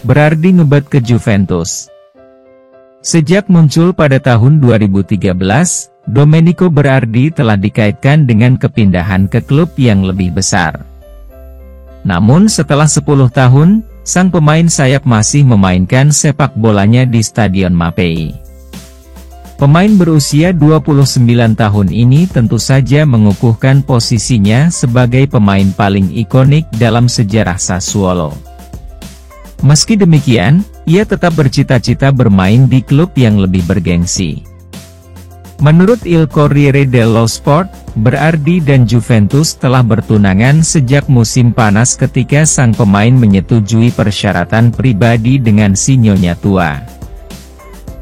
Berardi ngebet ke Juventus. Sejak muncul pada tahun 2013, Domenico Berardi telah dikaitkan dengan kepindahan ke klub yang lebih besar. Namun setelah 10 tahun, sang pemain sayap masih memainkan sepak bolanya di Stadion Mapei. Pemain berusia 29 tahun ini tentu saja mengukuhkan posisinya sebagai pemain paling ikonik dalam sejarah Sassuolo. Meski demikian, ia tetap bercita-cita bermain di klub yang lebih bergengsi. Menurut Il Corriere dello Sport, Berardi dan Juventus telah bertunangan sejak musim panas ketika sang pemain menyetujui persyaratan pribadi dengan si nyonya tua.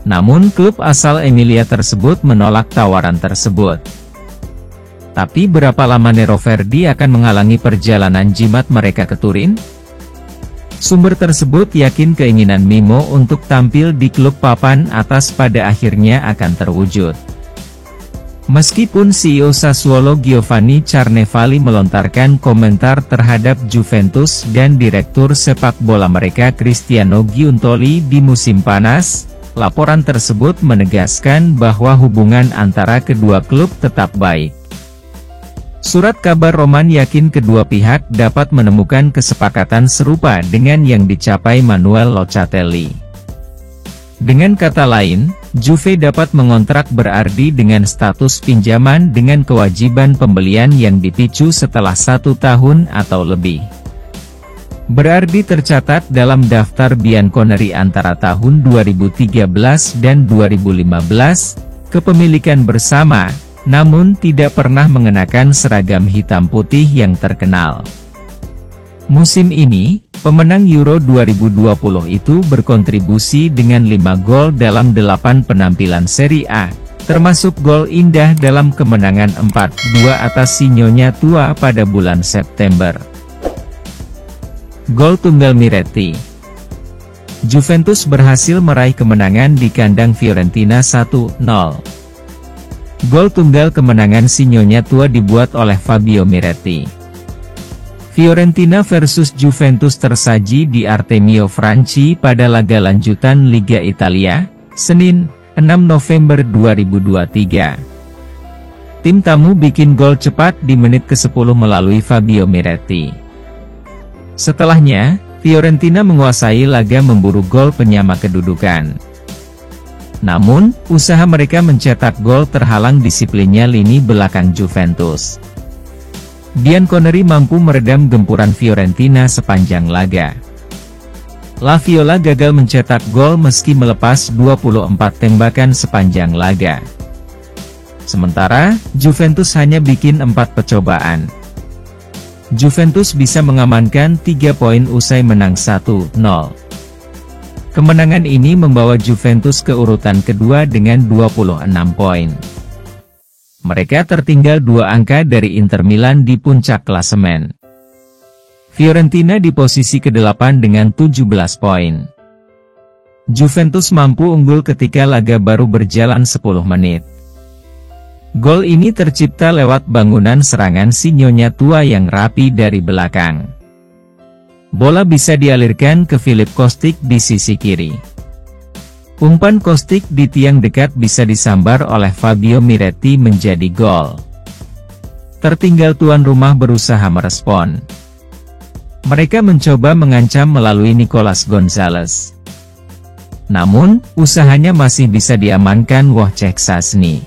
Namun klub asal Emilia tersebut menolak tawaran tersebut. Tapi berapa lama Nero Verdi akan menghalangi perjalanan jimat mereka ke Turin? Sumber tersebut yakin keinginan Mimo untuk tampil di klub papan atas pada akhirnya akan terwujud. Meskipun CEO Sassuolo Giovanni Carnevali melontarkan komentar terhadap Juventus dan direktur sepak bola mereka Cristiano Giuntoli di musim panas, laporan tersebut menegaskan bahwa hubungan antara kedua klub tetap baik. Surat kabar Roman yakin kedua pihak dapat menemukan kesepakatan serupa dengan yang dicapai Manuel Locatelli. Dengan kata lain, Juve dapat mengontrak Berardi dengan status pinjaman dengan kewajiban pembelian yang dipicu setelah 1 tahun atau lebih. Berardi tercatat dalam daftar Bianconeri antara tahun 2013 dan 2015, kepemilikan bersama, namun tidak pernah mengenakan seragam hitam putih yang terkenal. Musim ini, pemenang Euro 2020 itu berkontribusi dengan 5 gol dalam 8 penampilan Serie A, termasuk gol indah dalam kemenangan 4-2 atas si nyonya tua pada bulan September. Gol tunggal Miretti. Juventus berhasil meraih kemenangan di kandang Fiorentina 1-0. Gol tunggal kemenangan si nyonya tua dibuat oleh Fabio Miretti. Fiorentina versus Juventus tersaji di Artemio Franchi pada laga lanjutan Liga Italia, Senin, 6 November 2023. Tim tamu bikin gol cepat di menit ke-10 melalui Fabio Miretti. Setelahnya, Fiorentina menguasai laga memburu gol penyama kedudukan. Namun, usaha mereka mencetak gol terhalang disiplinnya lini belakang Juventus. Bianconeri mampu meredam gempuran Fiorentina sepanjang laga. La Viola gagal mencetak gol meski melepas 24 tembakan sepanjang laga. Sementara, Juventus hanya bikin 4 percobaan. Juventus bisa mengamankan 3 poin usai menang 1-0. Kemenangan ini membawa Juventus ke urutan kedua dengan 26 poin. Mereka tertinggal 2 angka dari Inter Milan di puncak klasemen. Fiorentina di posisi ke-8 dengan 17 poin. Juventus mampu unggul ketika laga baru berjalan 10 menit. Gol ini tercipta lewat bangunan serangan si nyonya tua yang rapi dari belakang. Bola bisa dialirkan ke Filip Kostic di sisi kiri. Umpan Kostic di tiang dekat bisa disambar oleh Fabio Miretti menjadi gol. Tertinggal tuan rumah berusaha merespon. Mereka mencoba mengancam melalui Nicolas Gonzalez. Namun, usahanya masih bisa diamankan Wojciech Szczęsny.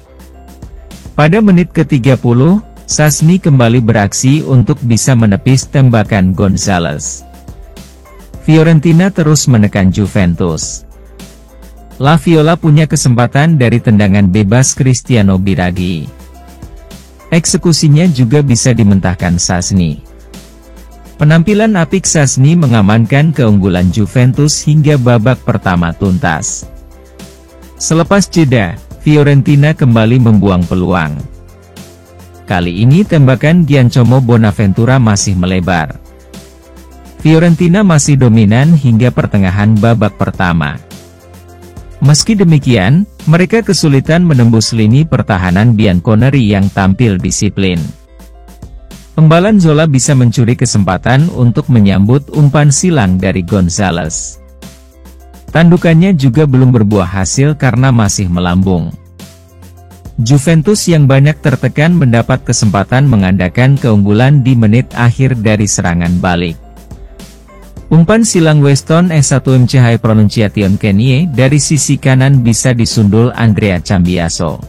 Pada menit ke-30, Szczęsny kembali beraksi untuk bisa menepis tembakan Gonzalez. Fiorentina terus menekan Juventus. La Viola punya kesempatan dari tendangan bebas Cristiano Biraghi. Eksekusinya juga bisa dimentahkan Szczęsny. Penampilan apik Szczęsny mengamankan keunggulan Juventus hingga babak pertama tuntas. Selepas jeda, Fiorentina kembali membuang peluang. Kali ini tembakan Giacomo Bonaventura masih melebar. Fiorentina masih dominan hingga pertengahan babak pertama. Meski demikian, mereka kesulitan menembus lini pertahanan Bianconeri yang tampil disiplin. Pembalan Zola bisa mencuri kesempatan untuk menyambut umpan silang dari Gonzalez. Tandukannya juga belum berbuah hasil karena masih melambung. Juventus yang banyak tertekan mendapat kesempatan mengandalkan keunggulan di menit akhir dari serangan balik. Umpan silang Weston S1MC High Pronunciation Kenie dari sisi kanan bisa disundul Andrea Cambiaso.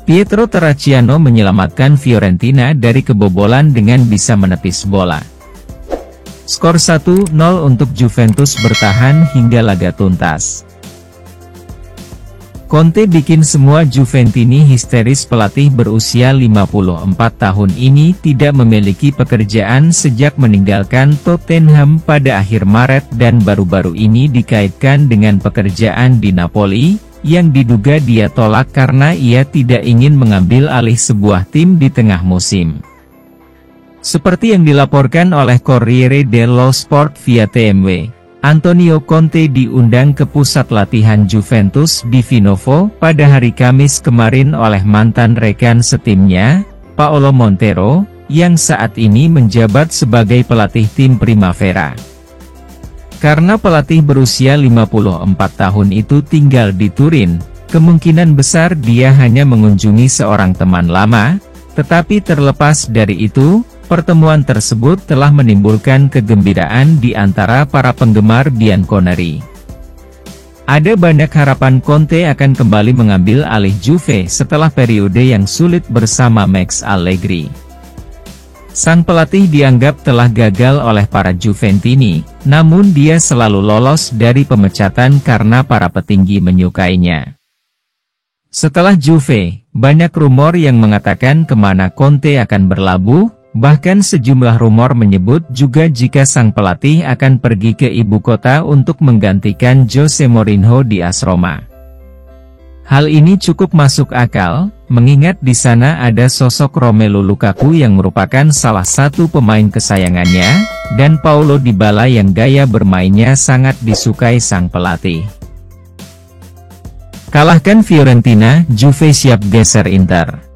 Pietro Terracciano menyelamatkan Fiorentina dari kebobolan dengan bisa menepis bola. Skor 1-0 untuk Juventus bertahan hingga laga tuntas. Conte bikin semua Juventini histeris. Pelatih berusia 54 tahun ini tidak memiliki pekerjaan sejak meninggalkan Tottenham pada akhir Maret dan baru-baru ini dikaitkan dengan pekerjaan di Napoli, yang diduga dia tolak karena ia tidak ingin mengambil alih sebuah tim di tengah musim. Seperti yang dilaporkan oleh Corriere dello Sport via TMW, Antonio Conte diundang ke pusat latihan Juventus di Vinovo pada hari Kamis kemarin oleh mantan rekan setimnya, Paolo Montero, yang saat ini menjabat sebagai pelatih tim Primavera. Karena pelatih berusia 54 tahun itu tinggal di Turin, kemungkinan besar dia hanya mengunjungi seorang teman lama, tetapi terlepas dari itu, pertemuan tersebut telah menimbulkan kegembiraan di antara para penggemar Bianconeri. Ada banyak harapan Conte akan kembali mengambil alih Juve setelah periode yang sulit bersama Max Allegri. Sang pelatih dianggap telah gagal oleh para Juventini, namun dia selalu lolos dari pemecatan karena para petinggi menyukainya. Setelah Juve, banyak rumor yang mengatakan kemana Conte akan berlabuh. Bahkan sejumlah rumor menyebut juga jika sang pelatih akan pergi ke ibu kota untuk menggantikan Jose Mourinho di AS Roma. Hal ini cukup masuk akal, mengingat di sana ada sosok Romelu Lukaku yang merupakan salah satu pemain kesayangannya, dan Paulo Dybala yang gaya bermainnya sangat disukai sang pelatih. Kalahkan Fiorentina, Juve siap geser Inter.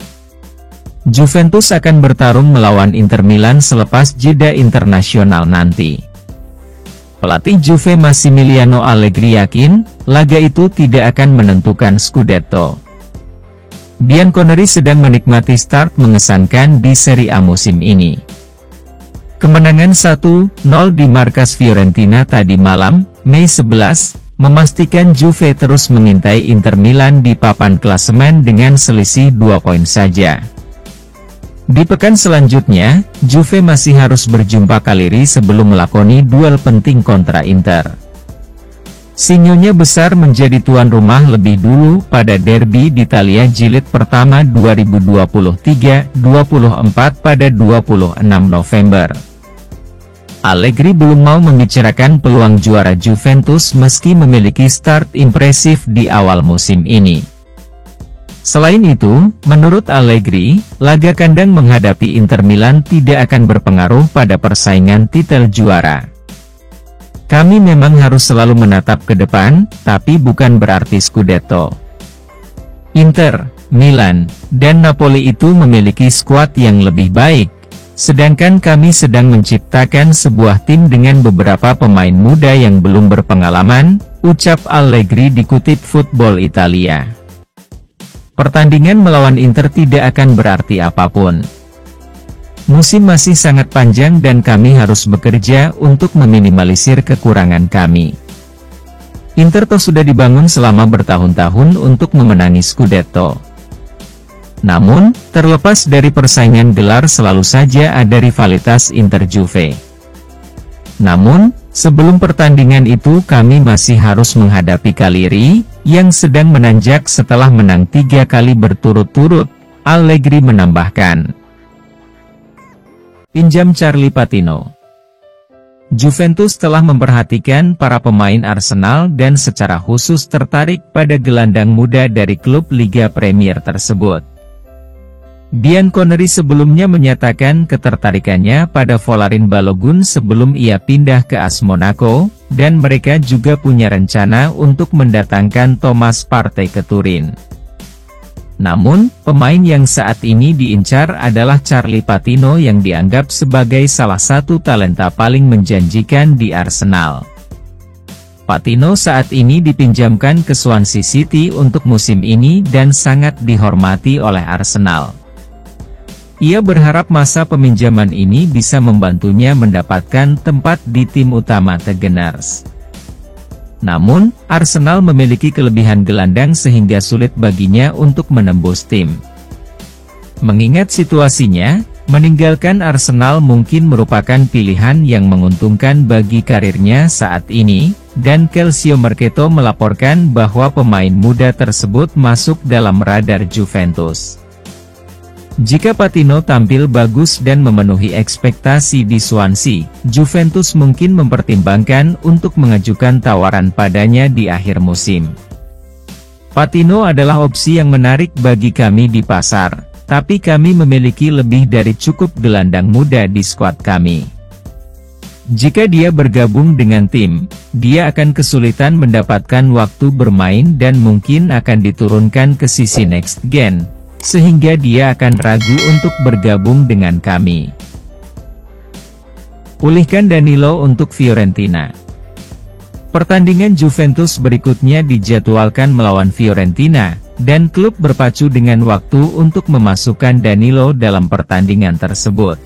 Juventus akan bertarung melawan Inter Milan selepas jeda internasional nanti. Pelatih Juve Massimiliano Allegri yakin, laga itu tidak akan menentukan Scudetto. Bianconeri sedang menikmati start mengesankan di Serie A musim ini. Kemenangan 1-0 di markas Fiorentina tadi malam, Mei 11, memastikan Juve terus mengintai Inter Milan di papan klasemen dengan selisih 2 poin saja. Di pekan selanjutnya, Juve masih harus berjumpa Cagliari sebelum melakoni duel penting kontra Inter. Sinyonya besar menjadi tuan rumah lebih dulu pada derby d'Italia jilid pertama 2023-24 pada 26 November. Allegri belum mau membicarakan peluang juara Juventus meski memiliki start impresif di awal musim ini. Selain itu, menurut Allegri, laga kandang menghadapi Inter Milan tidak akan berpengaruh pada persaingan titel juara. Kami memang harus selalu menatap ke depan, tapi bukan berarti Scudetto. Inter, Milan, dan Napoli itu memiliki skuad yang lebih baik, sedangkan kami sedang menciptakan sebuah tim dengan beberapa pemain muda yang belum berpengalaman, ucap Allegri dikutip Football Italia. Pertandingan melawan Inter tidak akan berarti apapun. Musim masih sangat panjang dan kami harus bekerja untuk meminimalisir kekurangan kami. Inter toh sudah dibangun selama bertahun-tahun untuk memenangi Scudetto. Namun, terlepas dari persaingan gelar selalu saja ada rivalitas Inter-Juve. Namun, sebelum pertandingan itu kami masih harus menghadapi Cagliari, yang sedang menanjak setelah menang 3 kali berturut-turut, Allegri menambahkan. Pinjam Charlie Patino. Juventus telah memperhatikan para pemain Arsenal dan secara khusus tertarik pada gelandang muda dari klub Liga Premier tersebut. Bianconeri sebelumnya menyatakan ketertarikannya pada Folarin Balogun sebelum ia pindah ke AS Monaco, dan mereka juga punya rencana untuk mendatangkan Thomas Partey ke Turin. Namun, pemain yang saat ini diincar adalah Charlie Patino yang dianggap sebagai salah satu talenta paling menjanjikan di Arsenal. Patino saat ini dipinjamkan ke Swansea City untuk musim ini dan sangat dihormati oleh Arsenal. Ia berharap masa peminjaman ini bisa membantunya mendapatkan tempat di tim utama The Gunners. Namun, Arsenal memiliki kelebihan gelandang sehingga sulit baginya untuk menembus tim. Mengingat situasinya, meninggalkan Arsenal mungkin merupakan pilihan yang menguntungkan bagi karirnya saat ini, dan Calcio Mercato melaporkan bahwa pemain muda tersebut masuk dalam radar Juventus. Jika Patino tampil bagus dan memenuhi ekspektasi di Swansea, Juventus mungkin mempertimbangkan untuk mengajukan tawaran padanya di akhir musim. Patino adalah opsi yang menarik bagi kami di pasar, tapi kami memiliki lebih dari cukup gelandang muda di skuad kami. Jika dia bergabung dengan tim, dia akan kesulitan mendapatkan waktu bermain dan mungkin akan diturunkan ke sisi next gen, sehingga dia akan ragu untuk bergabung dengan kami. Pulihkan Danilo untuk Fiorentina. Pertandingan Juventus berikutnya dijadwalkan melawan Fiorentina, dan klub berpacu dengan waktu untuk memasukkan Danilo dalam pertandingan tersebut.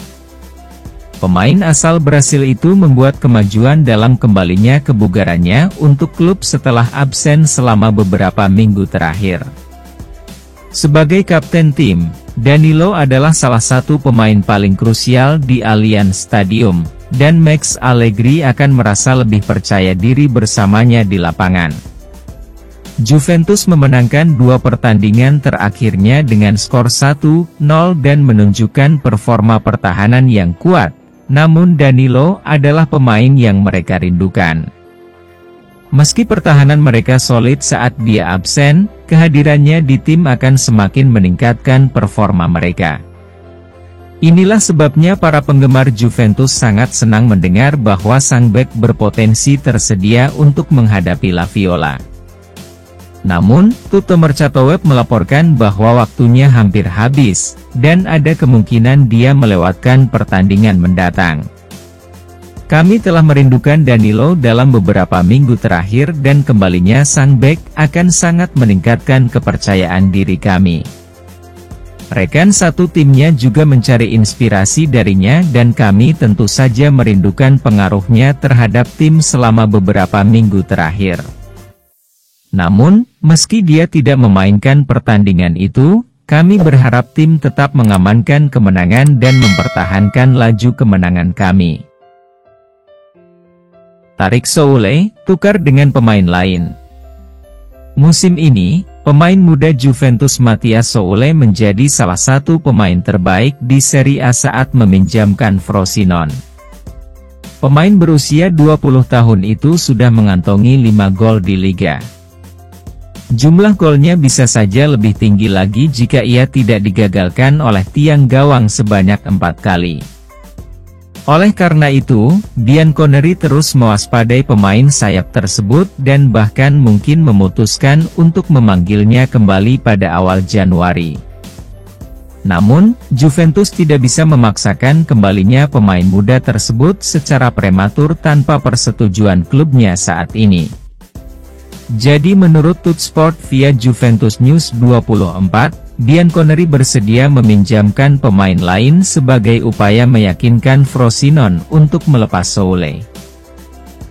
Pemain asal Brasil itu membuat kemajuan dalam kembalinya kebugarannya untuk klub setelah absen selama beberapa minggu terakhir. Sebagai kapten tim, Danilo adalah salah satu pemain paling krusial di Allianz Stadium, dan Max Allegri akan merasa lebih percaya diri bersamanya di lapangan. Juventus memenangkan 2 pertandingan terakhirnya dengan skor 1-0 dan menunjukkan performa pertahanan yang kuat, namun Danilo adalah pemain yang mereka rindukan. Meski pertahanan mereka solid saat dia absen, kehadirannya di tim akan semakin meningkatkan performa mereka. Inilah sebabnya para penggemar Juventus sangat senang mendengar bahwa sang bek berpotensi tersedia untuk menghadapi La Viola. Namun, Tutto Mercato Web melaporkan bahwa waktunya hampir habis, dan ada kemungkinan dia melewatkan pertandingan mendatang. Kami telah merindukan Danilo dalam beberapa minggu terakhir dan kembalinya sang bek akan sangat meningkatkan kepercayaan diri kami. Rekan satu timnya juga mencari inspirasi darinya dan kami tentu saja merindukan pengaruhnya terhadap tim selama beberapa minggu terakhir. Namun, meski dia tidak memainkan pertandingan itu, kami berharap tim tetap mengamankan kemenangan dan mempertahankan laju kemenangan kami. Tarik Soulé, tukar dengan pemain lain. Musim ini, pemain muda Juventus Mathias Soulé menjadi salah satu pemain terbaik di Serie A saat meminjamkan Frosinone. Pemain berusia 20 tahun itu sudah mengantongi 5 gol di Liga. Jumlah golnya bisa saja lebih tinggi lagi jika ia tidak digagalkan oleh tiang gawang sebanyak 4 kali. Oleh karena itu, Bianconeri terus mewaspadai pemain sayap tersebut dan bahkan mungkin memutuskan untuk memanggilnya kembali pada awal Januari. Namun, Juventus tidak bisa memaksakan kembalinya pemain muda tersebut secara prematur tanpa persetujuan klubnya saat ini. Jadi menurut Tutsport via Juventus News 24, Bianconeri bersedia meminjamkan pemain lain sebagai upaya meyakinkan Frosinone untuk melepas Soulé.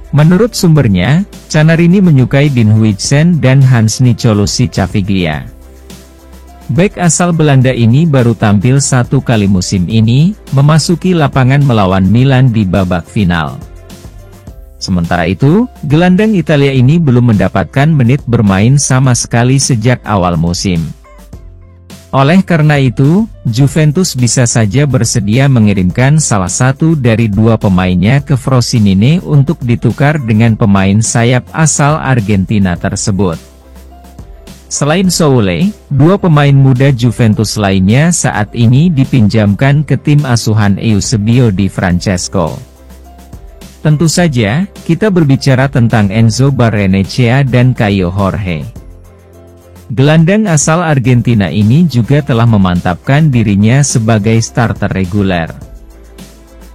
Menurut sumbernya, Canarini menyukai Dean Huijsen dan Hans Nicolosi Caviglia. Bek asal Belanda ini baru tampil 1 kali musim ini, memasuki lapangan melawan Milan di babak final. Sementara itu, gelandang Italia ini belum mendapatkan menit bermain sama sekali sejak awal musim. Oleh karena itu, Juventus bisa saja bersedia mengirimkan salah satu dari 2 pemainnya ke Frosinone untuk ditukar dengan pemain sayap asal Argentina tersebut. Selain Soulé, 2 pemain muda Juventus lainnya saat ini dipinjamkan ke tim asuhan Eusebio Di Francesco. Tentu saja, kita berbicara tentang Enzo Barrenechea dan Caio Jorge. Gelandang asal Argentina ini juga telah memantapkan dirinya sebagai starter reguler.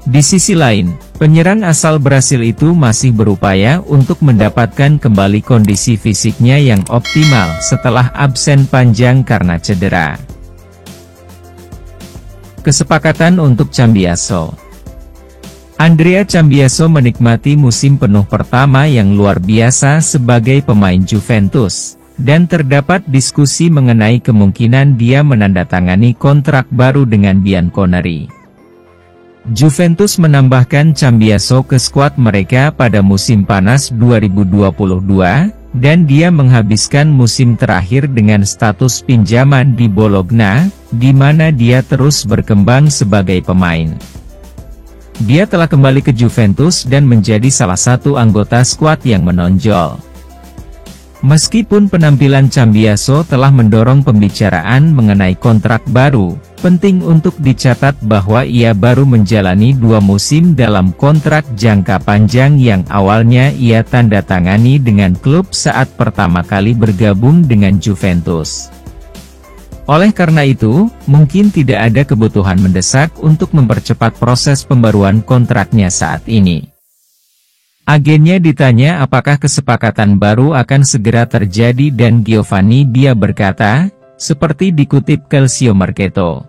Di sisi lain, penyerang asal Brasil itu masih berupaya untuk mendapatkan kembali kondisi fisiknya yang optimal setelah absen panjang karena cedera. Kesepakatan untuk Cambiaso. Andrea Cambiaso menikmati musim penuh pertama yang luar biasa sebagai pemain Juventus, dan terdapat diskusi mengenai kemungkinan dia menandatangani kontrak baru dengan Bianconeri. Juventus menambahkan Cambiaso ke skuad mereka pada musim panas 2022, dan dia menghabiskan musim terakhir dengan status pinjaman di Bologna, di mana dia terus berkembang sebagai pemain. Dia telah kembali ke Juventus dan menjadi salah satu anggota skuad yang menonjol. Meskipun penampilan Cambiaso telah mendorong pembicaraan mengenai kontrak baru, penting untuk dicatat bahwa ia baru menjalani 2 musim dalam kontrak jangka panjang yang awalnya ia tanda tangani dengan klub saat pertama kali bergabung dengan Juventus. Oleh karena itu, mungkin tidak ada kebutuhan mendesak untuk mempercepat proses pembaruan kontraknya saat ini. Agennya ditanya apakah kesepakatan baru akan segera terjadi dan Giovanni Dia berkata, seperti dikutip Calcio Mercato,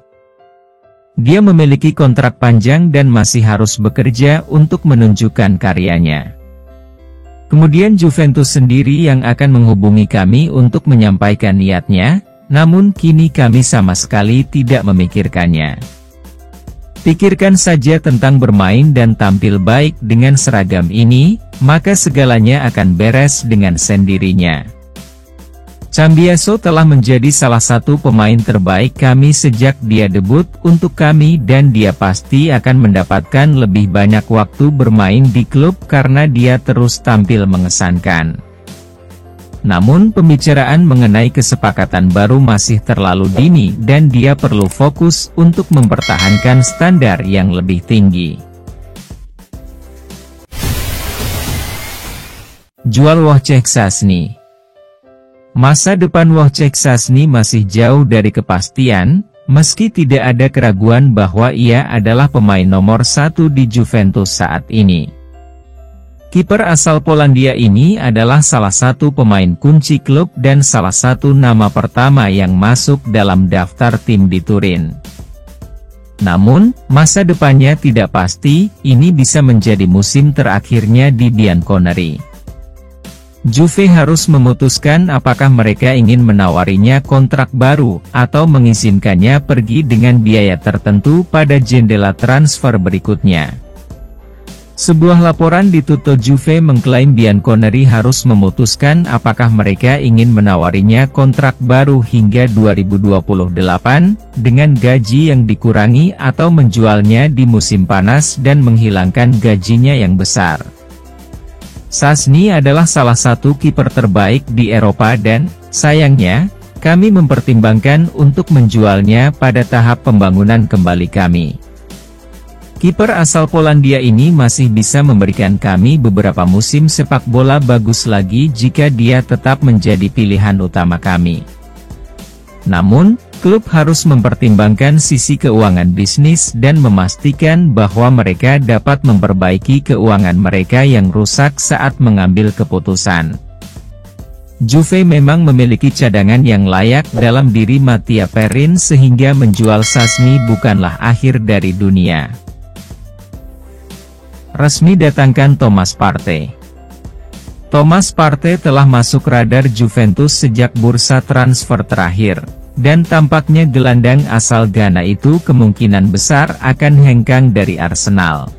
dia memiliki kontrak panjang dan masih harus bekerja untuk menunjukkan karyanya. Kemudian Juventus sendiri yang akan menghubungi kami untuk menyampaikan niatnya, namun kini kami sama sekali tidak memikirkannya. Pikirkan saja tentang bermain dan tampil baik dengan seragam ini, maka segalanya akan beres dengan sendirinya. Cambiaso telah menjadi salah satu pemain terbaik kami sejak dia debut untuk kami dan dia pasti akan mendapatkan lebih banyak waktu bermain di klub karena dia terus tampil mengesankan. Namun pembicaraan mengenai kesepakatan baru masih terlalu dini dan dia perlu fokus untuk mempertahankan standar yang lebih tinggi. Jual Wojciech Szczęsny. Masa depan Wojciech Szczęsny masih jauh dari kepastian, meski tidak ada keraguan bahwa ia adalah pemain nomor 1 di Juventus saat ini. Kiper asal Polandia ini adalah salah satu pemain kunci klub dan salah satu nama pertama yang masuk dalam daftar tim di Turin. Namun, masa depannya tidak pasti, ini bisa menjadi musim terakhirnya di Bianconeri. Juve harus memutuskan apakah mereka ingin menawarinya kontrak baru, atau mengizinkannya pergi dengan biaya tertentu pada jendela transfer berikutnya. Sebuah laporan di Tutto Juve mengklaim Bianconeri harus memutuskan apakah mereka ingin menawarinya kontrak baru hingga 2028, dengan gaji yang dikurangi atau menjualnya di musim panas dan menghilangkan gajinya yang besar. Szczęsny adalah salah satu kiper terbaik di Eropa dan, sayangnya, kami mempertimbangkan untuk menjualnya pada tahap pembangunan kembali kami. Kiper asal Polandia ini masih bisa memberikan kami beberapa musim sepak bola bagus lagi jika dia tetap menjadi pilihan utama kami. Namun, klub harus mempertimbangkan sisi keuangan bisnis dan memastikan bahwa mereka dapat memperbaiki keuangan mereka yang rusak saat mengambil keputusan. Juve memang memiliki cadangan yang layak dalam diri Mattia Perin sehingga menjual Szczęsny bukanlah akhir dari dunia. Resmi datangkan Thomas Partey. Thomas Partey telah masuk radar Juventus sejak bursa transfer terakhir, dan tampaknya gelandang asal Ghana itu kemungkinan besar akan hengkang dari Arsenal.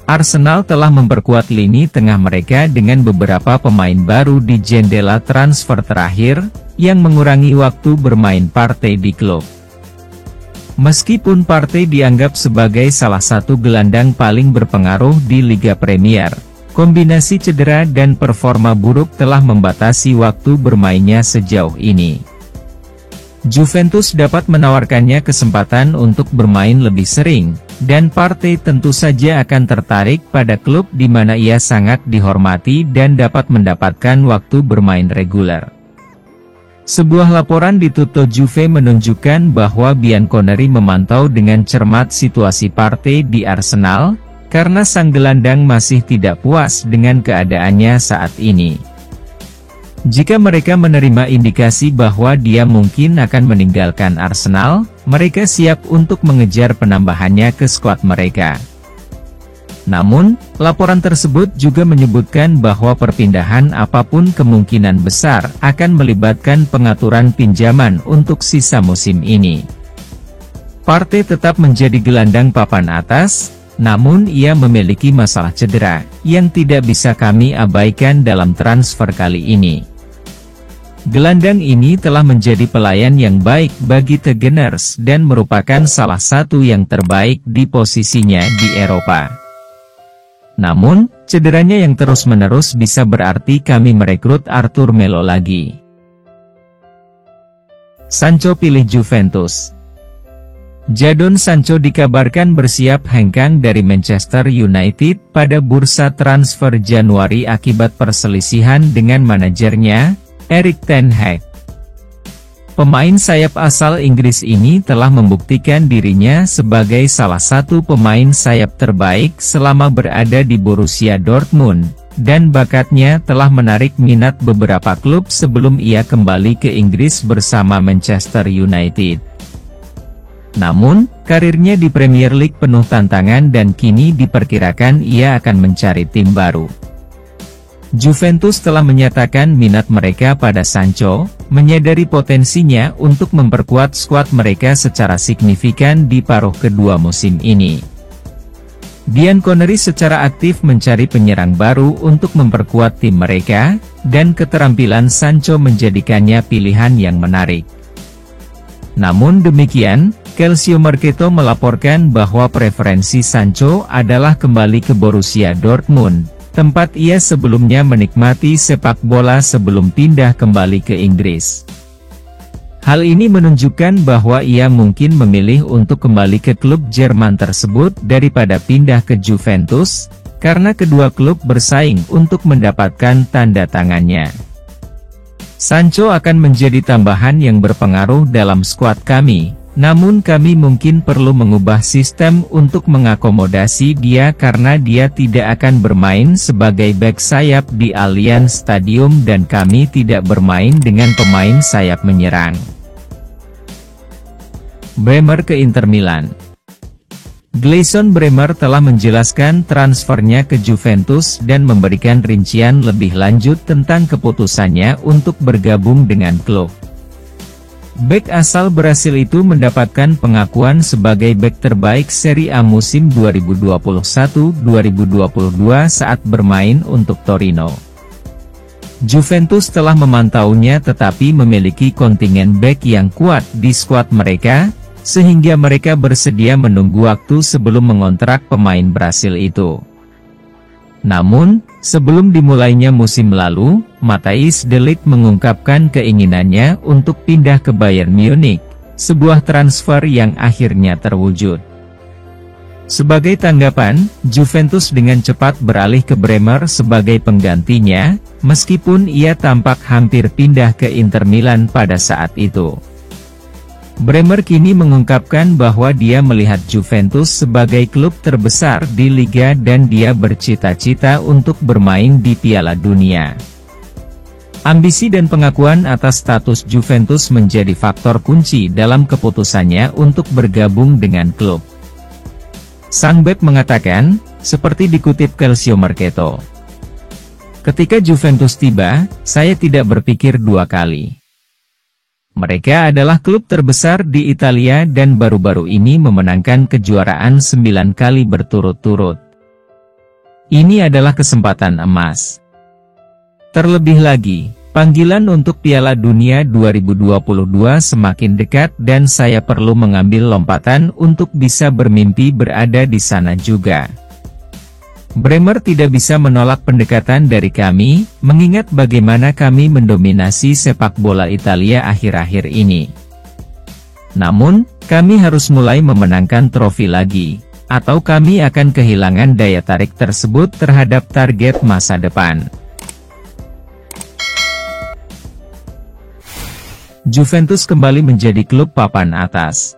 Arsenal telah memperkuat lini tengah mereka dengan beberapa pemain baru di jendela transfer terakhir, yang mengurangi waktu bermain Partey di klub. Meskipun Partey dianggap sebagai salah satu gelandang paling berpengaruh di Liga Premier, kombinasi cedera dan performa buruk telah membatasi waktu bermainnya sejauh ini. Juventus dapat menawarkannya kesempatan untuk bermain lebih sering, dan Partey tentu saja akan tertarik pada klub di mana ia sangat dihormati dan dapat mendapatkan waktu bermain reguler. Sebuah laporan di Tutto Juve menunjukkan bahwa Bianconeri memantau dengan cermat situasi Partey di Arsenal, karena sang gelandang masih tidak puas dengan keadaannya saat ini. Jika mereka menerima indikasi bahwa dia mungkin akan meninggalkan Arsenal, mereka siap untuk mengejar penambahannya ke skuad mereka. Namun, laporan tersebut juga menyebutkan bahwa perpindahan apapun kemungkinan besar akan melibatkan pengaturan pinjaman untuk sisa musim ini. Partey tetap menjadi gelandang papan atas, namun ia memiliki masalah cedera, yang tidak bisa kami abaikan dalam transfer kali ini. Gelandang ini telah menjadi pelayan yang baik bagi The Gunners dan merupakan salah satu yang terbaik di posisinya di Eropa. Namun, cederanya yang terus-menerus bisa berarti kami merekrut Arthur Melo lagi. Sancho pilih Juventus. Jadon Sancho dikabarkan bersiap hengkang dari Manchester United pada bursa transfer Januari akibat perselisihan dengan manajernya, Erik ten Hag. Pemain sayap asal Inggris ini telah membuktikan dirinya sebagai salah satu pemain sayap terbaik selama berada di Borussia Dortmund, dan bakatnya telah menarik minat beberapa klub sebelum ia kembali ke Inggris bersama Manchester United. Namun, karirnya di Premier League penuh tantangan dan kini diperkirakan ia akan mencari tim baru. Juventus telah menyatakan minat mereka pada Sancho, menyadari potensinya untuk memperkuat skuad mereka secara signifikan di paruh kedua musim ini. Bianconeri secara aktif mencari penyerang baru untuk memperkuat tim mereka, dan keterampilan Sancho menjadikannya pilihan yang menarik. Namun demikian, Calciomercato melaporkan bahwa preferensi Sancho adalah kembali ke Borussia Dortmund, tempat ia sebelumnya menikmati sepak bola sebelum pindah kembali ke Inggris. Hal ini menunjukkan bahwa ia mungkin memilih untuk kembali ke klub Jerman tersebut daripada pindah ke Juventus, karena kedua klub bersaing untuk mendapatkan tanda tangannya. Sancho akan menjadi tambahan yang berpengaruh dalam skuad kami, namun kami mungkin perlu mengubah sistem untuk mengakomodasi dia karena dia tidak akan bermain sebagai bek sayap di Allianz Stadium dan kami tidak bermain dengan pemain sayap menyerang. Bremer ke Inter Milan. Gleison Bremer telah menjelaskan transfernya ke Juventus dan memberikan rincian lebih lanjut tentang keputusannya untuk bergabung dengan klub. Bek asal Brasil itu mendapatkan pengakuan sebagai bek terbaik Serie A musim 2021-2022 saat bermain untuk Torino. Juventus telah memantaunya tetapi memiliki kontingen bek yang kuat di skuad mereka, sehingga mereka bersedia menunggu waktu sebelum mengontrak pemain Brasil itu. Namun, sebelum dimulainya musim lalu, Matthijs de Ligt mengungkapkan keinginannya untuk pindah ke Bayern Munich, sebuah transfer yang akhirnya terwujud. Sebagai tanggapan, Juventus dengan cepat beralih ke Bremer sebagai penggantinya, meskipun ia tampak hampir pindah ke Inter Milan pada saat itu. Bremer kini mengungkapkan bahwa dia melihat Juventus sebagai klub terbesar di Liga dan dia bercita-cita untuk bermain di Piala Dunia. Ambisi dan pengakuan atas status Juventus menjadi faktor kunci dalam keputusannya untuk bergabung dengan klub. Sang bek mengatakan, seperti dikutip Calciomercato, "Ketika Juventus tiba, saya tidak berpikir dua kali. Mereka adalah klub terbesar di Italia dan baru-baru ini memenangkan kejuaraan 9 kali berturut-turut. Ini adalah kesempatan emas. Terlebih lagi, panggilan untuk Piala Dunia 2022 semakin dekat dan saya perlu mengambil lompatan untuk bisa bermimpi berada di sana juga." Bremer tidak bisa menolak pendekatan dari kami, mengingat bagaimana kami mendominasi sepak bola Italia akhir-akhir ini. Namun, kami harus mulai memenangkan trofi lagi, atau kami akan kehilangan daya tarik tersebut terhadap target masa depan. Juventus kembali menjadi klub papan atas.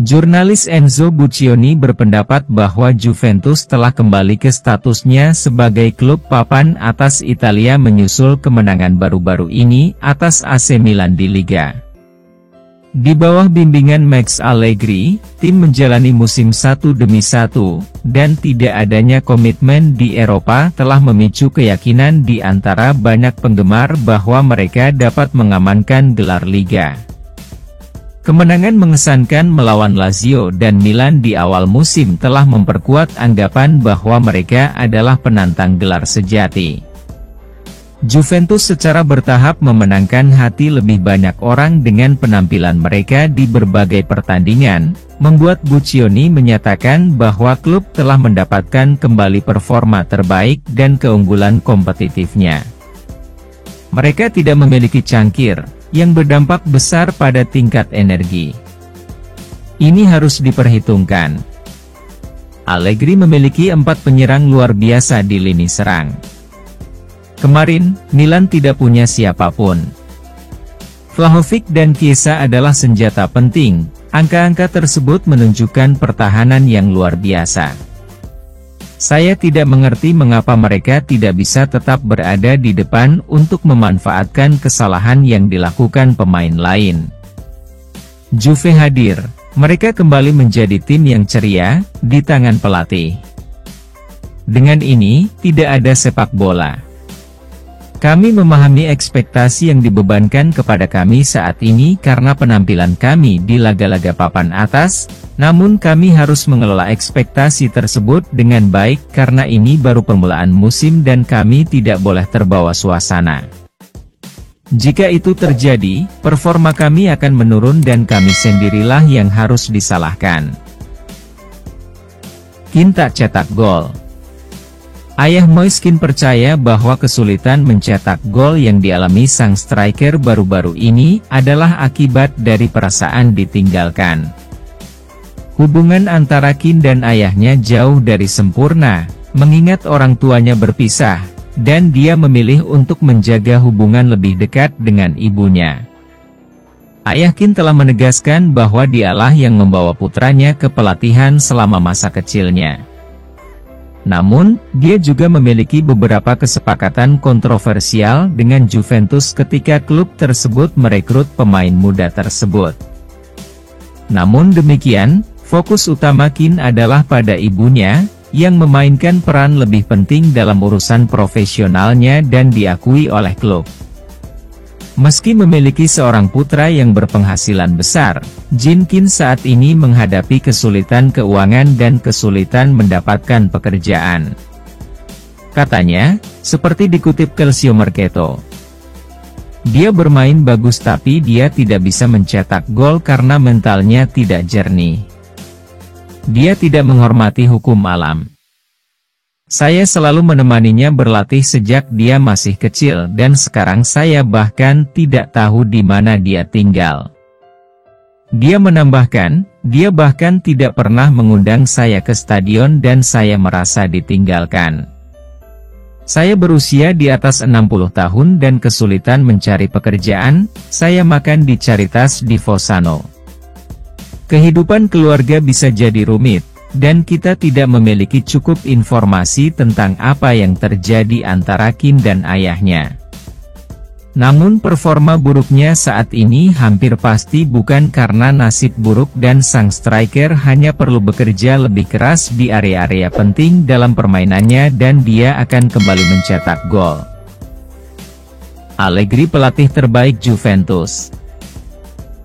Jurnalis Enzo Buccioni berpendapat bahwa Juventus telah kembali ke statusnya sebagai klub papan atas Italia menyusul kemenangan baru-baru ini atas AC Milan di Liga. Di bawah bimbingan Max Allegri, tim menjalani musim satu demi satu, dan tidak adanya komitmen di Eropa telah memicu keyakinan di antara banyak penggemar bahwa mereka dapat mengamankan gelar Liga. Kemenangan mengesankan melawan Lazio dan Milan di awal musim telah memperkuat anggapan bahwa mereka adalah penantang gelar sejati. Juventus secara bertahap memenangkan hati lebih banyak orang dengan penampilan mereka di berbagai pertandingan, membuat Buccioni menyatakan bahwa klub telah mendapatkan kembali performa terbaik dan keunggulan kompetitifnya. Mereka tidak memiliki cangkir yang berdampak besar pada tingkat energi. Ini harus diperhitungkan. Allegri memiliki 4 penyerang luar biasa di lini serang. Kemarin, Milan tidak punya siapapun. Vlahovic dan Chiesa adalah senjata penting. Angka-angka tersebut menunjukkan pertahanan yang luar biasa. Saya tidak mengerti mengapa mereka tidak bisa tetap berada di depan untuk memanfaatkan kesalahan yang dilakukan pemain lain. Juve hadir, mereka kembali menjadi tim yang ceria, di tangan pelatih. Dengan ini, tidak ada sepak bola. Kami memahami ekspektasi yang dibebankan kepada kami saat ini karena penampilan kami di laga-laga papan atas, namun kami harus mengelola ekspektasi tersebut dengan baik karena ini baru permulaan musim dan kami tidak boleh terbawa suasana. Jika itu terjadi, performa kami akan menurun dan kami sendirilah yang harus disalahkan. Keane tak cetak gol. Ayah Moise Keane percaya bahwa kesulitan mencetak gol yang dialami sang striker baru-baru ini adalah akibat dari perasaan ditinggalkan. Hubungan antara Keane dan ayahnya jauh dari sempurna, mengingat orang tuanya berpisah, dan dia memilih untuk menjaga hubungan lebih dekat dengan ibunya. Ayah Keane telah menegaskan bahwa dialah yang membawa putranya ke pelatihan selama masa kecilnya. Namun, dia juga memiliki beberapa kesepakatan kontroversial dengan Juventus ketika klub tersebut merekrut pemain muda tersebut. Namun demikian, fokus utama Keane adalah pada ibunya, yang memainkan peran lebih penting dalam urusan profesionalnya dan diakui oleh klub. Meski memiliki seorang putra yang berpenghasilan besar, Keane saat ini menghadapi kesulitan keuangan dan kesulitan mendapatkan pekerjaan. Katanya, seperti dikutip Calcio Mercato, dia bermain bagus tapi dia tidak bisa mencetak gol karena mentalnya tidak jernih. Dia tidak menghormati hukum alam. Saya selalu menemaninya berlatih sejak dia masih kecil dan sekarang saya bahkan tidak tahu di mana dia tinggal. Dia menambahkan, dia bahkan tidak pernah mengundang saya ke stadion dan saya merasa ditinggalkan. Saya berusia di atas 60 tahun dan kesulitan mencari pekerjaan, saya makan di Caritas di Fossano. Kehidupan keluarga bisa jadi rumit. Dan kita tidak memiliki cukup informasi tentang apa yang terjadi antara Keane dan ayahnya. Namun performa buruknya saat ini hampir pasti bukan karena nasib buruk dan sang striker hanya perlu bekerja lebih keras di area-area penting dalam permainannya dan dia akan kembali mencetak gol. Allegri pelatih terbaik Juventus.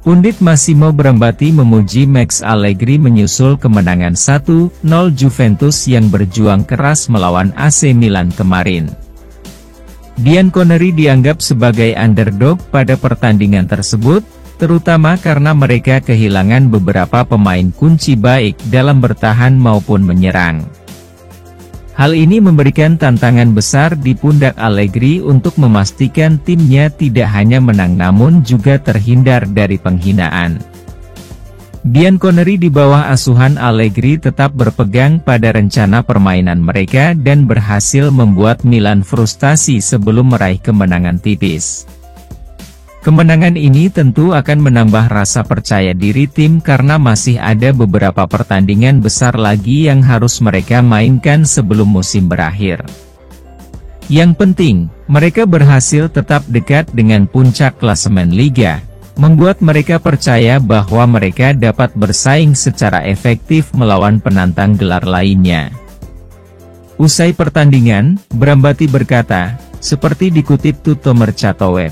Pundit Massimo Brambati memuji Max Allegri menyusul kemenangan 1-0 Juventus yang berjuang keras melawan AC Milan kemarin. Bianconeri dianggap sebagai underdog pada pertandingan tersebut, terutama karena mereka kehilangan beberapa pemain kunci baik dalam bertahan maupun menyerang. Hal ini memberikan tantangan besar di pundak Allegri untuk memastikan timnya tidak hanya menang namun juga terhindar dari penghinaan. Bianconeri di bawah asuhan Allegri tetap berpegang pada rencana permainan mereka dan berhasil membuat Milan frustasi sebelum meraih kemenangan tipis. Kemenangan ini tentu akan menambah rasa percaya diri tim karena masih ada beberapa pertandingan besar lagi yang harus mereka mainkan sebelum musim berakhir. Yang penting, mereka berhasil tetap dekat dengan puncak klasemen Liga, membuat mereka percaya bahwa mereka dapat bersaing secara efektif melawan penantang gelar lainnya. Usai pertandingan, Brambati berkata, seperti dikutip Tuttomercato Web,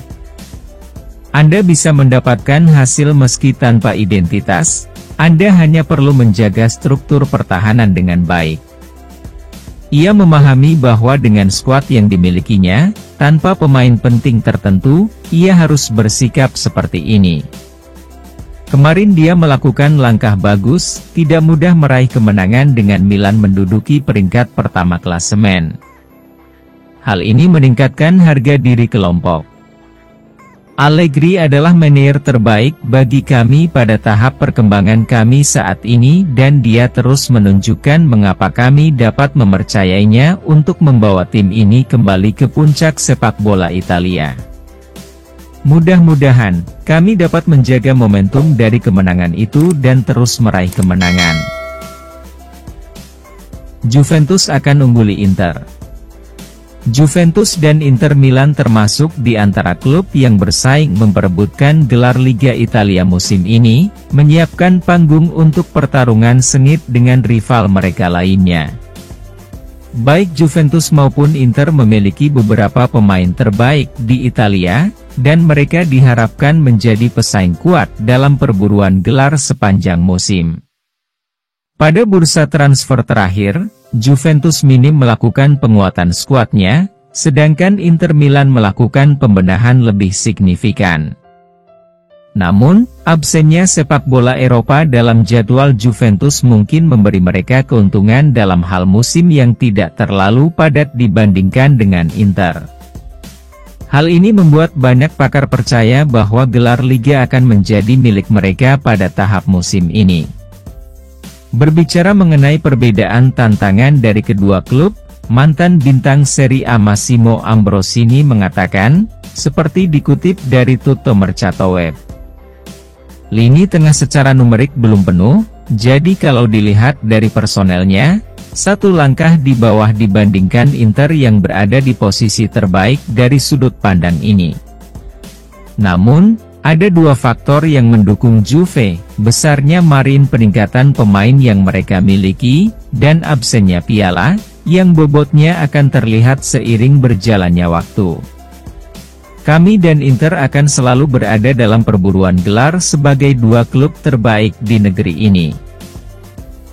Anda bisa mendapatkan hasil meski tanpa identitas, Anda hanya perlu menjaga struktur pertahanan dengan baik. Ia memahami bahwa dengan skuad yang dimilikinya, tanpa pemain penting tertentu, ia harus bersikap seperti ini. Kemarin dia melakukan langkah bagus, tidak mudah meraih kemenangan dengan Milan menduduki peringkat pertama klasemen. Hal ini meningkatkan harga diri kelompok. Allegri adalah manajer terbaik bagi kami pada tahap perkembangan kami saat ini dan dia terus menunjukkan mengapa kami dapat mempercayainya untuk membawa tim ini kembali ke puncak sepak bola Italia. Mudah-mudahan, kami dapat menjaga momentum dari kemenangan itu dan terus meraih kemenangan. Juventus akan ungguli Inter. Juventus dan Inter Milan termasuk di antara klub yang bersaing memperebutkan gelar Liga Italia musim ini, menyiapkan panggung untuk pertarungan sengit dengan rival mereka lainnya. Baik Juventus maupun Inter memiliki beberapa pemain terbaik di Italia, dan mereka diharapkan menjadi pesaing kuat dalam perburuan gelar sepanjang musim. Pada bursa transfer terakhir, Juventus minim melakukan penguatan skuadnya, sedangkan Inter Milan melakukan pembenahan lebih signifikan. Namun, absennya sepak bola Eropa dalam jadwal Juventus mungkin memberi mereka keuntungan dalam hal musim yang tidak terlalu padat dibandingkan dengan Inter. Hal ini membuat banyak pakar percaya bahwa gelar Liga akan menjadi milik mereka pada tahap musim ini. Berbicara mengenai perbedaan tantangan dari kedua klub, mantan bintang Serie A Massimo Ambrosini mengatakan, seperti dikutip dari Tuttomercato Web, lini tengah secara numerik belum penuh, jadi kalau dilihat dari personelnya, satu langkah di bawah dibandingkan Inter yang berada di posisi terbaik dari sudut pandang ini. Namun, ada dua faktor yang mendukung Juve, besarnya margin peningkatan pemain yang mereka miliki, dan absennya piala, yang bobotnya akan terlihat seiring berjalannya waktu. Kami dan Inter akan selalu berada dalam perburuan gelar sebagai dua klub terbaik di negeri ini.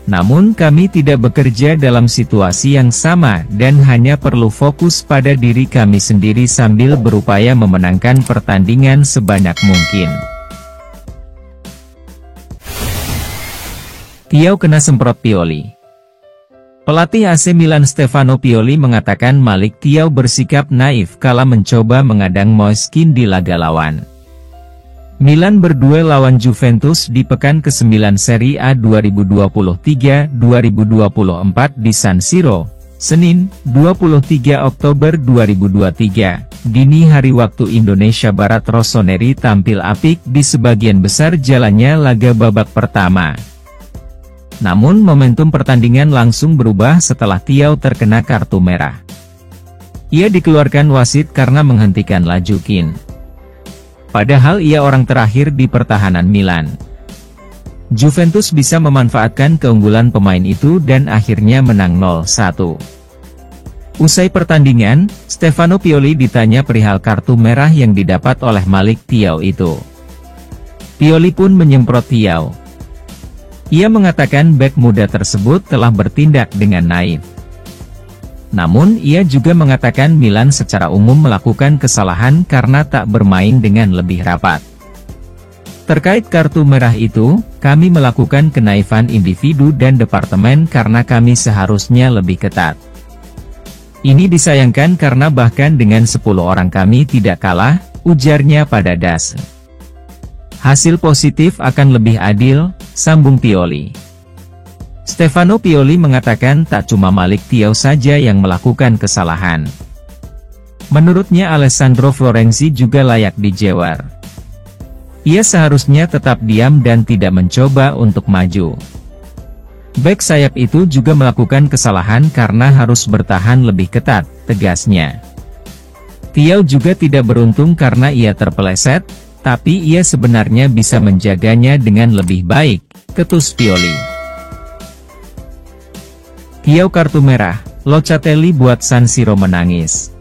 Namun kami tidak bekerja dalam situasi yang sama dan hanya perlu fokus pada diri kami sendiri sambil berupaya memenangkan pertandingan sebanyak mungkin. Thiaw kena semprot Pioli. Pelatih AC Milan Stefano Pioli mengatakan Malik Thiaw bersikap naif kala mencoba mengadang Moiskin di laga lawan. Milan berduel lawan Juventus di pekan ke-9 Serie A 2023-2024 di San Siro, Senin, 23 Oktober 2023. Dini hari waktu Indonesia Barat Rossoneri tampil apik di sebagian besar jalannya laga babak pertama. Namun momentum pertandingan langsung berubah setelah Thiaw terkena kartu merah. Ia dikeluarkan wasit karena menghentikan laju Keane. Padahal ia orang terakhir di pertahanan Milan. Juventus bisa memanfaatkan keunggulan pemain itu dan akhirnya menang 0-1. Usai pertandingan, Stefano Pioli ditanya perihal kartu merah yang didapat oleh Malik Thiaw itu. Pioli pun menyemprot Thiaw. Ia mengatakan bek muda tersebut telah bertindak dengan naif. Namun ia juga mengatakan Milan secara umum melakukan kesalahan karena tak bermain dengan lebih rapat. Terkait kartu merah itu, kami melakukan kenaifan individu dan departemen karena kami seharusnya lebih ketat. Ini disayangkan karena bahkan dengan 10 orang kami tidak kalah, ujarnya pada DAS. Hasil positif akan lebih adil, sambung Pioli. Stefano Pioli mengatakan tak cuma Malik Thiaw saja yang melakukan kesalahan. Menurutnya Alessandro Florenzi juga layak dijewer. Ia seharusnya tetap diam dan tidak mencoba untuk maju. Bek sayap itu juga melakukan kesalahan karena harus bertahan lebih ketat, tegasnya. Thiaw juga tidak beruntung karena ia terpeleset, tapi ia sebenarnya bisa menjaganya dengan lebih baik, ketus Pioli. Thiaw kartu merah, Locatelli buat San Siro menangis.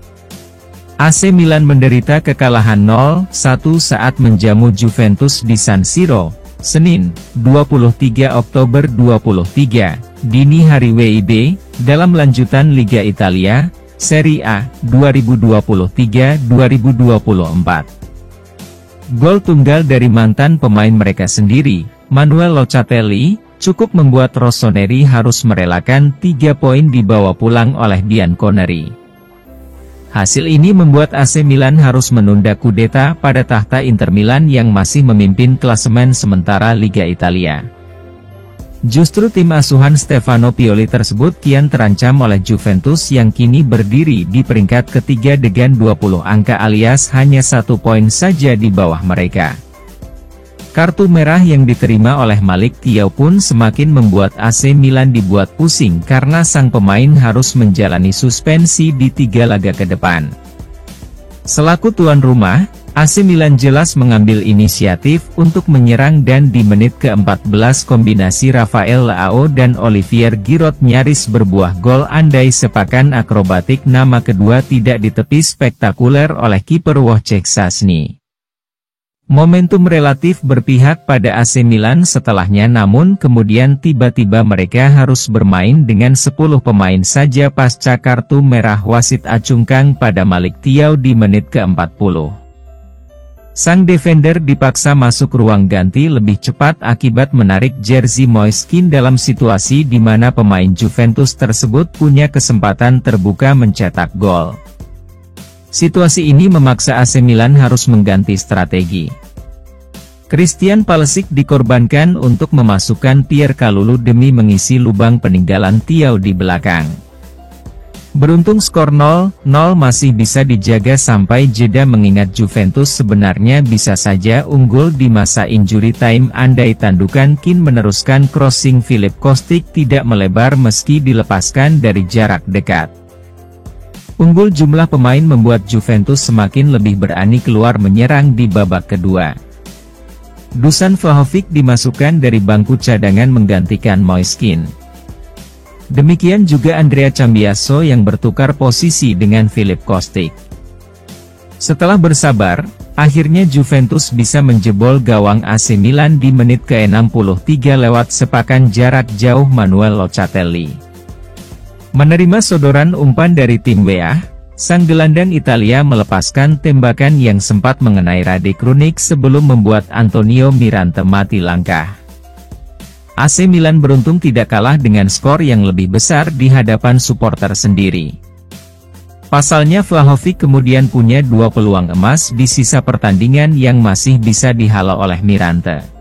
AC Milan menderita kekalahan 0-1 saat menjamu Juventus di San Siro, Senin, 23 Oktober 2023, dini hari WIB, dalam lanjutan Liga Italia, Serie A, 2023-2024. Gol tunggal dari mantan pemain mereka sendiri, Manuel Locatelli, cukup membuat Rossoneri harus merelakan 3 poin dibawa pulang oleh Bianconeri. Hasil ini membuat AC Milan harus menunda kudeta pada tahta Inter Milan yang masih memimpin klasemen sementara Liga Italia. Justru tim asuhan Stefano Pioli tersebut kian terancam oleh Juventus yang kini berdiri di peringkat ketiga dengan 20 angka alias hanya 1 poin saja di bawah mereka. Kartu merah yang diterima oleh Malik Thiaw pun semakin membuat AC Milan dibuat pusing karena sang pemain harus menjalani suspensi di 3 laga ke depan. Selaku tuan rumah, AC Milan jelas mengambil inisiatif untuk menyerang dan di menit ke-14 kombinasi Rafael Leao dan Olivier Giroud nyaris berbuah gol andai sepakan akrobatik nama kedua tidak ditepis spektakuler oleh kiper Wojciech Szczęsny. Momentum relatif berpihak pada AC Milan setelahnya namun kemudian tiba-tiba mereka harus bermain dengan 10 pemain saja pasca kartu merah wasit acungkang pada Malik Thiaw di menit ke-40. Sang defender dipaksa masuk ruang ganti lebih cepat akibat menarik jersey Moise Kean dalam situasi di mana pemain Juventus tersebut punya kesempatan terbuka mencetak gol. Situasi ini memaksa AC Milan harus mengganti strategi. Christian Pulisic dikorbankan untuk memasukkan Pierre Kalulu demi mengisi lubang peninggalan Thiaw di belakang. Beruntung skor 0-0 masih bisa dijaga sampai jeda mengingat Juventus sebenarnya bisa saja unggul di masa injury time andai tandukan Kean meneruskan crossing Filip Kostic tidak melebar meski dilepaskan dari jarak dekat. Unggul jumlah pemain membuat Juventus semakin lebih berani keluar menyerang di babak kedua. Dusan Vlahovic dimasukkan dari bangku cadangan menggantikan Moise Kean. Demikian juga Andrea Cambiaso yang bertukar posisi dengan Filip Kostic. Setelah bersabar, akhirnya Juventus bisa menjebol gawang AC Milan di menit ke-63 lewat sepakan jarak jauh Manuel Locatelli. Menerima sodoran umpan dari tim WA, sang gelandang Italia melepaskan tembakan yang sempat mengenai Rade Krunic sebelum membuat Antonio Mirante mati langkah. AC Milan beruntung tidak kalah dengan skor yang lebih besar di hadapan supporter sendiri. Pasalnya Vlahovic kemudian punya 2 peluang emas di sisa pertandingan yang masih bisa dihalau oleh Mirante.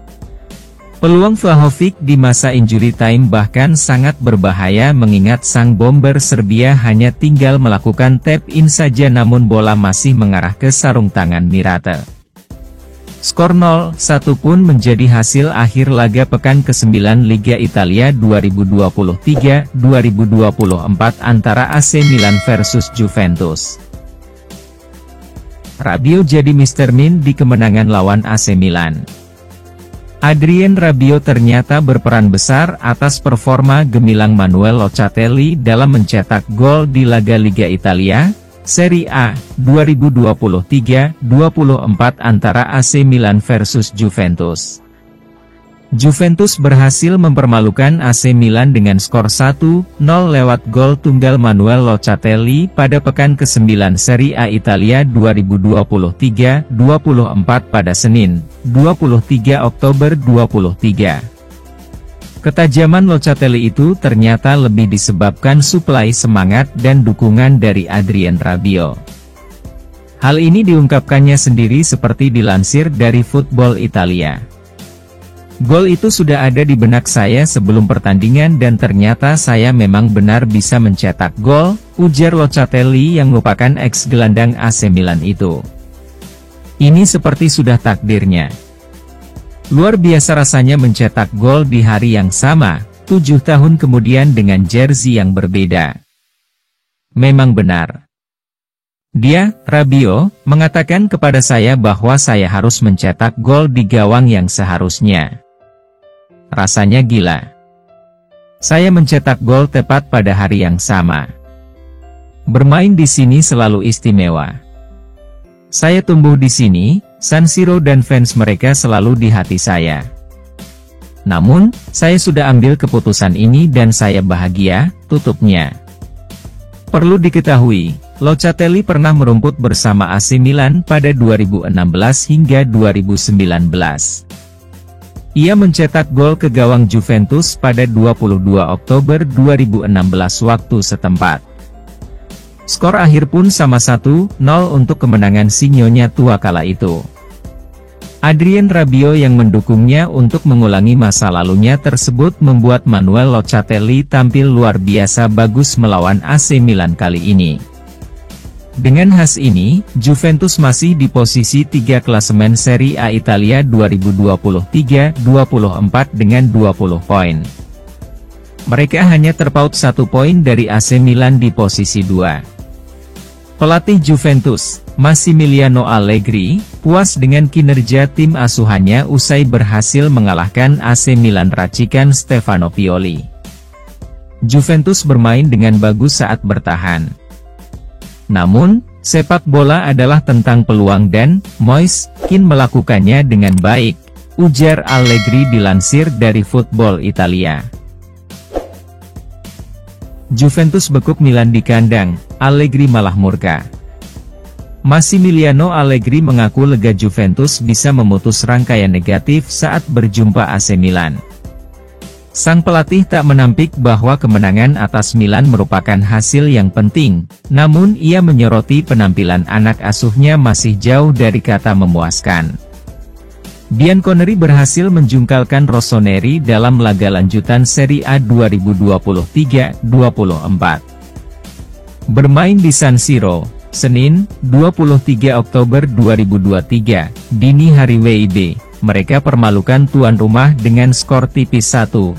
Peluang Vlahovic di masa injury time bahkan sangat berbahaya mengingat sang bomber Serbia hanya tinggal melakukan tap-in saja namun bola masih mengarah ke sarung tangan Mirante. Skor 0-1 pun menjadi hasil akhir laga pekan ke-9 Liga Italia 2023-2024 antara AC Milan versus Juventus. Rabiot jadi Mr. Min di kemenangan lawan AC Milan. Adrien Rabiot ternyata berperan besar atas performa gemilang Manuel Locatelli dalam mencetak gol di laga Liga Italia, Serie A, 2023-2024 antara AC Milan versus Juventus. Juventus berhasil mempermalukan AC Milan dengan skor 1-0 lewat gol tunggal Manuel Locatelli pada pekan ke-9 Serie A Italia 2023-2024 pada Senin, 23 Oktober 2023. Ketajaman Locatelli itu ternyata lebih disebabkan suplai semangat dan dukungan dari Adrien Rabiot. Hal ini diungkapkannya sendiri seperti dilansir dari Football Italia. Gol itu sudah ada di benak saya sebelum pertandingan dan ternyata saya memang benar bisa mencetak gol, ujar Locatelli yang merupakan ex-gelandang AC Milan itu. Ini seperti sudah takdirnya. Luar biasa rasanya mencetak gol di hari yang sama, 7 tahun kemudian dengan jersey yang berbeda. Memang benar. Dia, Rabiot, mengatakan kepada saya bahwa saya harus mencetak gol di gawang yang seharusnya. Rasanya gila. Saya mencetak gol tepat pada hari yang sama. Bermain di sini selalu istimewa. Saya tumbuh di sini, San Siro dan fans mereka selalu di hati saya. Namun, saya sudah ambil keputusan ini dan saya bahagia, tutupnya. Perlu diketahui, Locatelli pernah merumput bersama AC Milan pada 2016 hingga 2019. Ia mencetak gol ke gawang Juventus pada 22 Oktober 2016 waktu setempat. Skor akhir pun sama 1-0 untuk kemenangan si Nyonya tua kala itu. Adrien Rabiot yang mendukungnya untuk mengulangi masa lalunya tersebut membuat Manuel Locatelli tampil luar biasa bagus melawan AC Milan kali ini. Dengan hasil ini, Juventus masih di posisi 3 klasemen Serie A Italia 2023-24 dengan 20 poin. Mereka hanya terpaut 1 poin dari AC Milan di posisi 2. Pelatih Juventus, Massimiliano Allegri, puas dengan kinerja tim asuhannya usai berhasil mengalahkan AC Milan racikan Stefano Pioli. Juventus bermain dengan bagus saat bertahan. Namun, sepak bola adalah tentang peluang dan Moise Kean melakukannya dengan baik, ujar Allegri dilansir dari Football Italia. Juventus bekuk Milan di kandang, Allegri malah murka. Massimiliano Allegri mengaku lega Juventus bisa memutus rangkaian negatif saat berjumpa AC Milan. Sang pelatih tak menampik bahwa kemenangan atas Milan merupakan hasil yang penting, namun ia menyoroti penampilan anak asuhnya masih jauh dari kata memuaskan. Bianconeri berhasil menjungkalkan Rossoneri dalam laga lanjutan Serie A 2023-24. Bermain di San Siro, Senin, 23 Oktober 2023, dini hari WIB, mereka permalukan tuan rumah dengan skor tipis 1-0.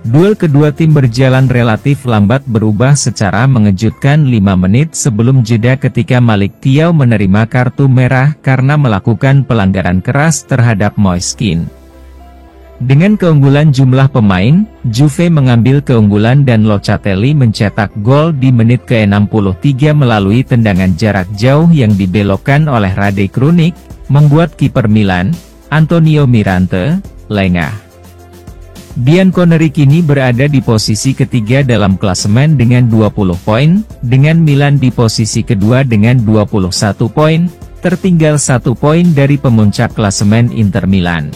Duel kedua tim berjalan relatif lambat berubah secara mengejutkan 5 menit sebelum jeda ketika Malik Thiaw menerima kartu merah karena melakukan pelanggaran keras terhadap Moise Kean. Dengan keunggulan jumlah pemain, Juve mengambil keunggulan dan Locatelli mencetak gol di menit ke-63 melalui tendangan jarak jauh yang dibelokkan oleh Rade Krunic, membuat kiper Milan, Antonio Mirante, lengah. Bianconeri kini berada di posisi ketiga dalam klasemen dengan 20 poin, dengan Milan di posisi kedua dengan 21 poin, tertinggal 1 poin dari pemuncak klasemen Inter Milan.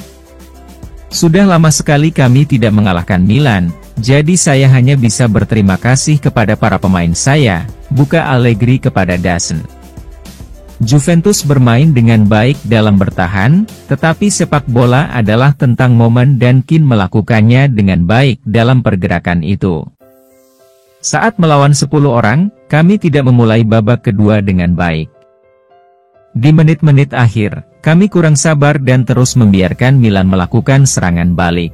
Sudah lama sekali kami tidak mengalahkan Milan, jadi saya hanya bisa berterima kasih kepada para pemain saya, buka Allegri kepada DAZN. Juventus bermain dengan baik dalam bertahan, tetapi sepak bola adalah tentang momen dan Kean melakukannya dengan baik dalam pergerakan itu. Saat melawan 10 orang, kami tidak memulai babak kedua dengan baik. Di menit-menit akhir, kami kurang sabar dan terus membiarkan Milan melakukan serangan balik.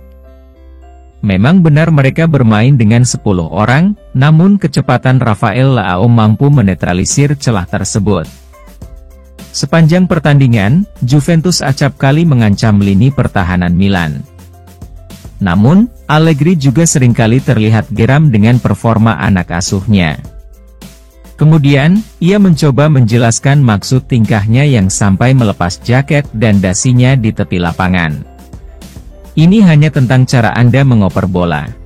Memang benar mereka bermain dengan 10 orang, namun kecepatan Rafael Leao mampu menetralisir celah tersebut. Sepanjang pertandingan, Juventus acap kali mengancam lini pertahanan Milan. Namun, Allegri juga seringkali terlihat geram dengan performa anak asuhnya. Kemudian, ia mencoba menjelaskan maksud tingkahnya yang sampai melepas jaket dan dasinya di tepi lapangan. Ini hanya tentang cara Anda mengoper bola.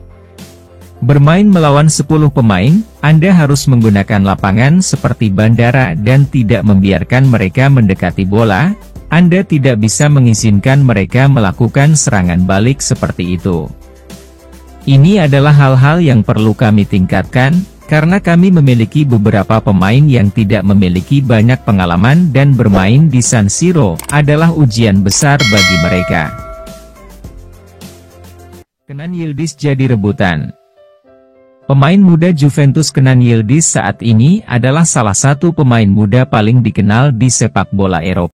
Bermain melawan 10 pemain, Anda harus menggunakan lapangan seperti bandara dan tidak membiarkan mereka mendekati bola. Anda tidak bisa mengizinkan mereka melakukan serangan balik seperti itu. Ini adalah hal-hal yang perlu kami tingkatkan, karena kami memiliki beberapa pemain yang tidak memiliki banyak pengalaman dan bermain di San Siro adalah ujian besar bagi mereka. Kenan Yildiz jadi rebutan. Pemain muda Juventus Kenan Yildiz saat ini adalah salah satu pemain muda paling dikenal di sepak bola Eropa.